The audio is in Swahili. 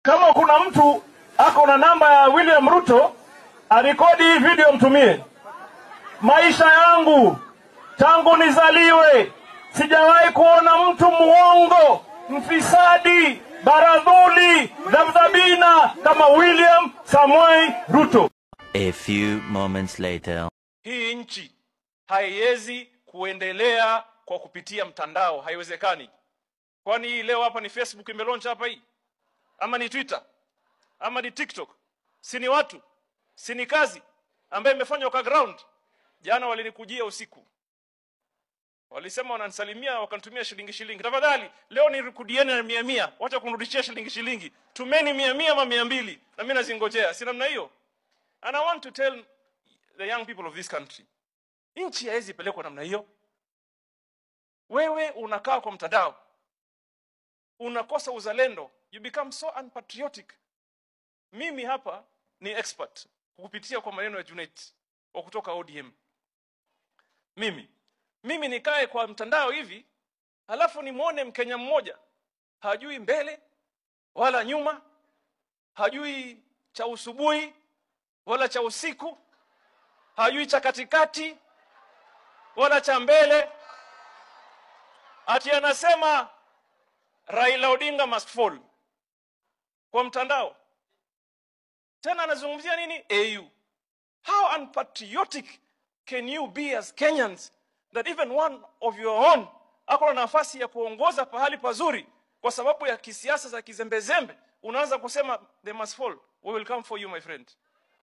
Kama kuna mtu ako na namba ya William Ruto, arekodi hii video mtumie. Maisha yangu tangu nizaliwe sijawahi kuona mtu muongo, mfisadi, baradhuli, dhabdhabina kama William Samoei Ruto. A few moments later. Hii nchi haiwezi kuendelea kwa kupitia mtandao, haiwezekani. Kwani hii leo hapa ni Facebook imelaunch hapa hii? Ama ni Twitter? Ama ni TikTok? Si ni watu? Si ni kazi ambayo imefanywa kwa ground? Jana walinikujia usiku. Walisema wananisalimia wakanitumia shilingi. Tafadhali leo nirikudieni na 100. Wacha kunirudishia shilingi. Tumeni 100 ama 200 na mimi nazingojea. Si namna hiyo. And I want to tell the young people of this country. Nchi haiwezi pelekwa namna hiyo. Wewe unakaa kwa mtandao, unakosa uzalendo, you become so unpatriotic. Mimi hapa ni expert kupitia kwa maneno ya Junet wa kutoka ODM. Mimi nikae kwa mtandao hivi, halafu nimuone Mkenya mmoja hajui mbele wala nyuma, hajui cha usubuhi wala cha usiku, hajui cha katikati wala cha mbele, ati anasema Raila Odinga must fall kwa mtandao. Tena anazungumzia nini? AU. How unpatriotic can you be as Kenyans that even one of your own ako na nafasi ya kuongoza pahali pazuri kwa sababu ya kisiasa za kizembezembe unaanza kusema they must fall? We will come for you, my friend.